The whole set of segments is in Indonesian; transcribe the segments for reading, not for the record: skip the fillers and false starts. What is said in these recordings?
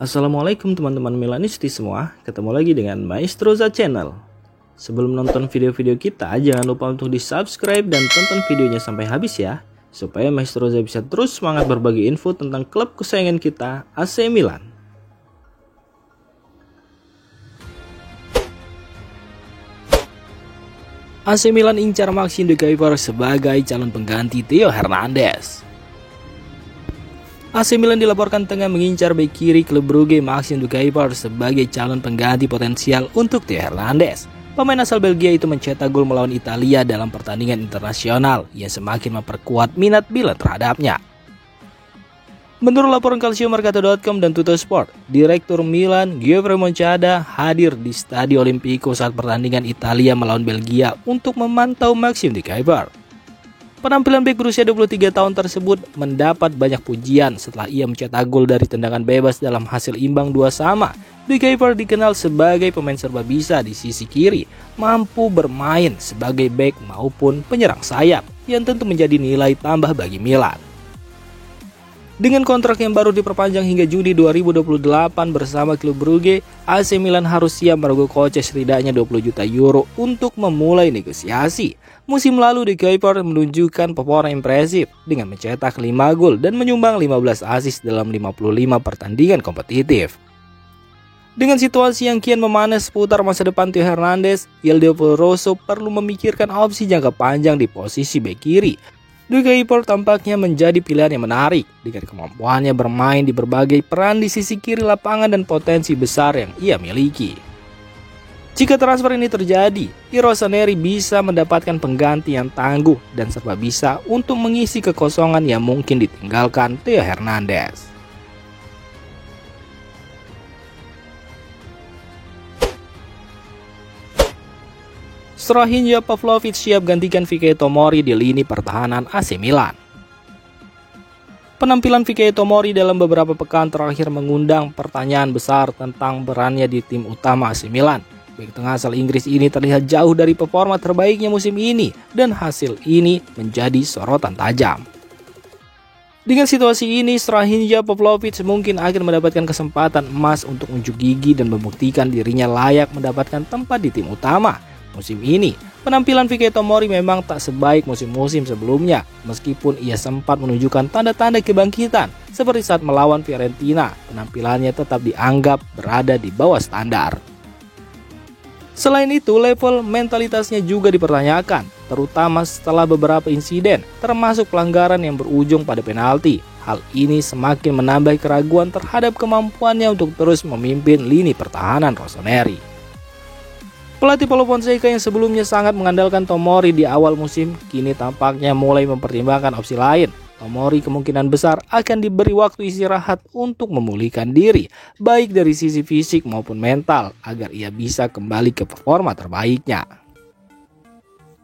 Assalamualaikum teman-teman Milanisti semua, ketemu lagi dengan Maestroza Channel. Sebelum nonton video-video kita, jangan lupa untuk di subscribe dan tonton videonya sampai habis ya, supaya Maestroza bisa terus semangat berbagi info tentang klub kesayangan kita, AC Milan. AC Milan incar Maxime de Cuypers sebagai calon pengganti Theo Hernandez. AC Milan dilaporkan tengah mengincar bek kiri klub Brugge Maxime de Cuypers sebagai calon pengganti potensial untuk Theo Hernandez. Pemain asal Belgia itu mencetak gol melawan Italia dalam pertandingan internasional yang semakin memperkuat minat Milan terhadapnya. Menurut laporan calciomercato.com dan Tuttosport, Direktur Milan Giovanni Moncada hadir di Stadio Olimpico saat pertandingan Italia melawan Belgia untuk memantau Maxime de Cuypers. Penampilan bek berusia 23 tahun tersebut mendapat banyak pujian setelah ia mencetak gol dari tendangan bebas dalam hasil imbang 2-2. De Cuypers dikenal sebagai pemain serba bisa di sisi kiri, mampu bermain sebagai bek maupun penyerang sayap yang tentu menjadi nilai tambah bagi Milan. Dengan kontrak yang baru diperpanjang hingga Juni 2028 bersama klub Brugge, AC Milan harus siap merogoh kocek setidaknya 20 juta euro untuk memulai negosiasi. Musim lalu De Cuypers menunjukkan performa impresif dengan mencetak 5 gol dan menyumbang 15 assist dalam 55 pertandingan kompetitif. Dengan situasi yang kian memanas seputar masa depan Theo Hernandez, Il Diavolo perlu memikirkan opsi jangka panjang di posisi bek kiri. De Cuypers tampaknya menjadi pilihan yang menarik dengan kemampuannya bermain di berbagai peran di sisi kiri lapangan dan potensi besar yang ia miliki. Jika transfer ini terjadi, Rossoneri bisa mendapatkan pengganti yang tangguh dan serba bisa untuk mengisi kekosongan yang mungkin ditinggalkan Theo Hernandez. Strahinja Pavlovic siap gantikan Fikayo Tomori di lini pertahanan AC Milan. Penampilan Fikayo Tomori dalam beberapa pekan terakhir mengundang pertanyaan besar tentang perannya di tim utama AC Milan. Bek tengah asal Inggris ini terlihat jauh dari performa terbaiknya musim ini dan hasil ini menjadi sorotan tajam. Dengan situasi ini, Strahinja Pavlovic mungkin akan mendapatkan kesempatan emas untuk unjuk gigi dan membuktikan dirinya layak mendapatkan tempat di tim utama. Musim ini, penampilan Fikayo Tomori memang tak sebaik musim-musim sebelumnya, meskipun ia sempat menunjukkan tanda-tanda kebangkitan, seperti saat melawan Fiorentina, penampilannya tetap dianggap berada di bawah standar. Selain itu, level mentalitasnya juga dipertanyakan, terutama setelah beberapa insiden, termasuk pelanggaran yang berujung pada penalti. Hal ini semakin menambah keraguan terhadap kemampuannya untuk terus memimpin lini pertahanan Rossoneri. Pelatih Paulo Fonseca yang sebelumnya sangat mengandalkan Tomori di awal musim, kini tampaknya mulai mempertimbangkan opsi lain. Tomori kemungkinan besar akan diberi waktu istirahat untuk memulihkan diri, baik dari sisi fisik maupun mental, agar ia bisa kembali ke performa terbaiknya.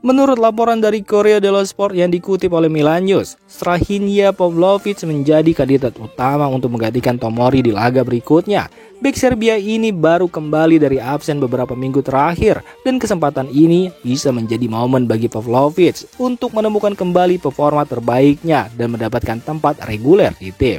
Menurut laporan dari Corriere dello Sport yang dikutip oleh Milan News, Strahinja Pavlovic menjadi kandidat utama untuk menggantikan Tomori di laga berikutnya. Bek Serbia ini baru kembali dari absen beberapa minggu terakhir dan kesempatan ini bisa menjadi momen bagi Pavlovic untuk menemukan kembali performa terbaiknya dan mendapatkan tempat reguler di tim.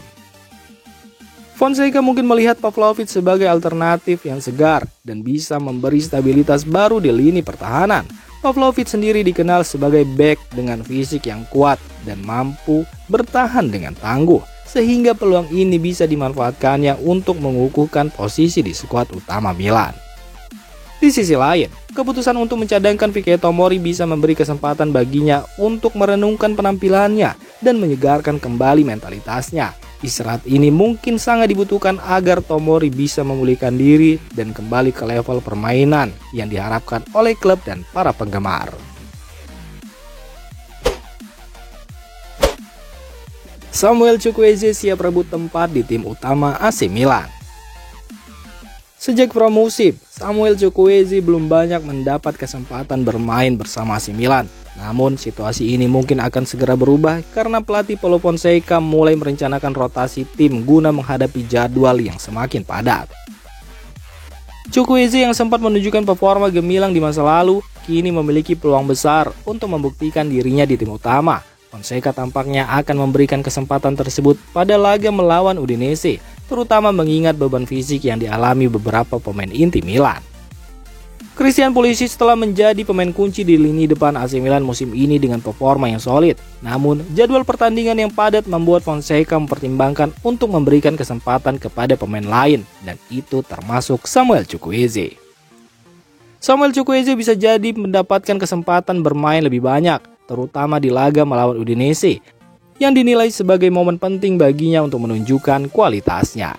Fonseca mungkin melihat Pavlovic sebagai alternatif yang segar dan bisa memberi stabilitas baru di lini pertahanan. Pavlovic sendiri dikenal sebagai bek dengan fisik yang kuat dan mampu bertahan dengan tangguh, sehingga peluang ini bisa dimanfaatkannya untuk mengukuhkan posisi di skuad utama Milan. Di sisi lain, keputusan untuk mencadangkan Fikayo Tomori bisa memberi kesempatan baginya untuk merenungkan penampilannya dan menyegarkan kembali mentalitasnya. Istirahat ini mungkin sangat dibutuhkan agar Tomori bisa memulihkan diri dan kembali ke level permainan yang diharapkan oleh klub dan para penggemar. Samuel Chukwueze siap rebut tempat di tim utama AC Milan. Sejak pramusim, Samuel Chukwueze belum banyak mendapat kesempatan bermain bersama AC Milan. Namun situasi ini mungkin akan segera berubah karena pelatih Paulo Fonseca mulai merencanakan rotasi tim guna menghadapi jadwal yang semakin padat. Chukwueze yang sempat menunjukkan performa gemilang di masa lalu, kini memiliki peluang besar untuk membuktikan dirinya di tim utama. Fonseca tampaknya akan memberikan kesempatan tersebut pada laga melawan Udinese terutama mengingat beban fisik yang dialami beberapa pemain inti Milan. Christian Pulisic telah menjadi pemain kunci di lini depan AC Milan musim ini dengan performa yang solid. Namun, jadwal pertandingan yang padat membuat Fonseca mempertimbangkan untuk memberikan kesempatan kepada pemain lain, dan itu termasuk Samuel Chukwueze. Samuel Chukwueze bisa jadi mendapatkan kesempatan bermain lebih banyak, terutama di laga melawan Udinese, yang dinilai sebagai momen penting baginya untuk menunjukkan kualitasnya.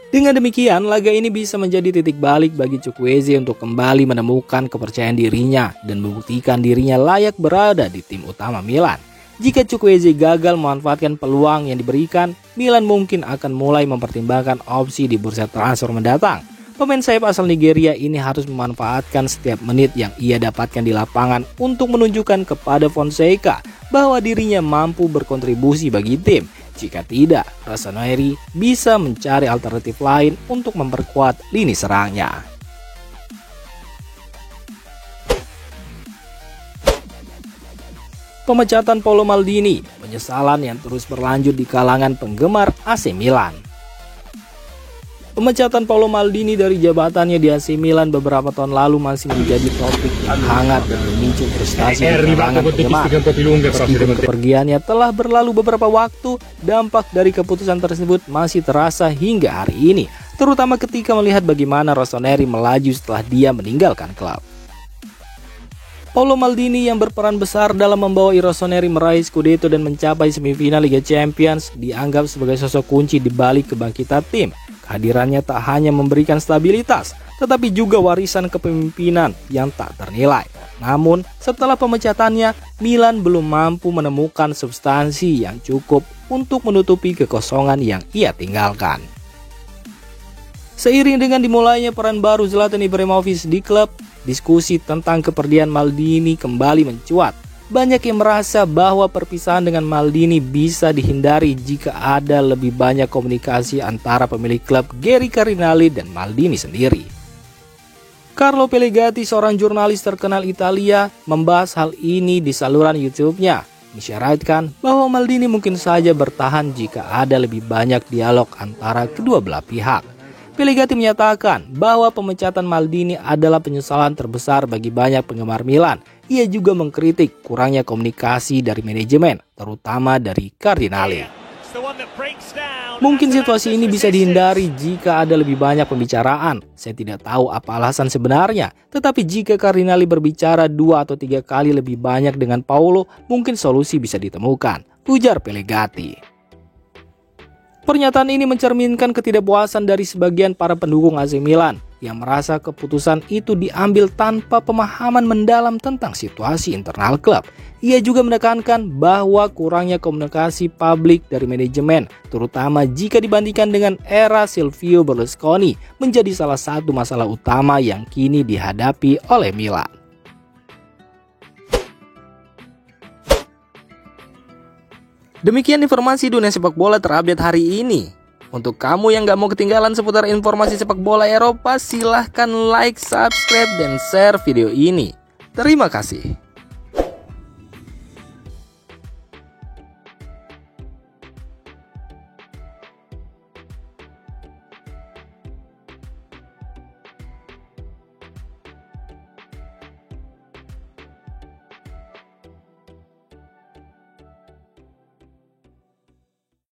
Dengan demikian, laga ini bisa menjadi titik balik bagi Chukwueze untuk kembali menemukan kepercayaan dirinya dan membuktikan dirinya layak berada di tim utama Milan. Jika Chukwueze gagal memanfaatkan peluang yang diberikan, Milan mungkin akan mulai mempertimbangkan opsi di bursa transfer mendatang. Pemain sayap asal Nigeria ini harus memanfaatkan setiap menit yang ia dapatkan di lapangan untuk menunjukkan kepada Fonseca bahwa dirinya mampu berkontribusi bagi tim. Jika tidak, Rossoneri bisa mencari alternatif lain untuk memperkuat lini serangnya. Pemecatan Paolo Maldini, penyesalan yang terus berlanjut di kalangan penggemar AC Milan. Pemecatan Paolo Maldini dari jabatannya di AC Milan beberapa tahun lalu masih menjadi topik yang hangat dan memicu frustasi di kalangan penggemar. Meskipun kepergiannya telah berlalu beberapa waktu, dampak dari keputusan tersebut masih terasa hingga hari ini, terutama ketika melihat bagaimana Rossoneri melaju setelah dia meninggalkan klub. Paolo Maldini yang berperan besar dalam membawa Rossoneri meraih Scudetto dan mencapai semifinal Liga Champions dianggap sebagai sosok kunci di balik kebangkitan tim. Kehadirannya tak hanya memberikan stabilitas, tetapi juga warisan kepemimpinan yang tak ternilai. Namun, setelah pemecatannya, Milan belum mampu menemukan substansi yang cukup untuk menutupi kekosongan yang ia tinggalkan. Seiring dengan dimulainya peran baru Zlatan Ibrahimovic di klub, diskusi tentang kepergian Maldini kembali mencuat. Banyak yang merasa bahwa perpisahan dengan Maldini bisa dihindari jika ada lebih banyak komunikasi antara pemilik klub Geri Cardinali dan Maldini sendiri. Carlo Pellegatti, seorang jurnalis terkenal Italia, membahas hal ini di saluran YouTube-nya. Mensyaratkan bahwa Maldini mungkin saja bertahan jika ada lebih banyak dialog antara kedua belah pihak. Pellegatti menyatakan bahwa pemecatan Maldini adalah penyesalan terbesar bagi banyak penggemar Milan. Ia juga mengkritik kurangnya komunikasi dari manajemen, terutama dari Cardinali. Mungkin situasi ini bisa dihindari jika ada lebih banyak pembicaraan. Saya tidak tahu apa alasan sebenarnya, tetapi jika Cardinali berbicara 2 atau 3 kali lebih banyak dengan Paolo, mungkin solusi bisa ditemukan, ujar Pellegatti. Pernyataan ini mencerminkan ketidakpuasan dari sebagian para pendukung AC Milan yang merasa keputusan itu diambil tanpa pemahaman mendalam tentang situasi internal klub. Ia juga menekankan bahwa kurangnya komunikasi publik dari manajemen, terutama jika dibandingkan dengan era Silvio Berlusconi, menjadi salah satu masalah utama yang kini dihadapi oleh Milan. Demikian informasi dunia sepak bola terupdate hari ini. Untuk kamu yang gak mau ketinggalan seputar informasi sepak bola Eropa, silahkan like, subscribe, dan share video ini. Terima kasih.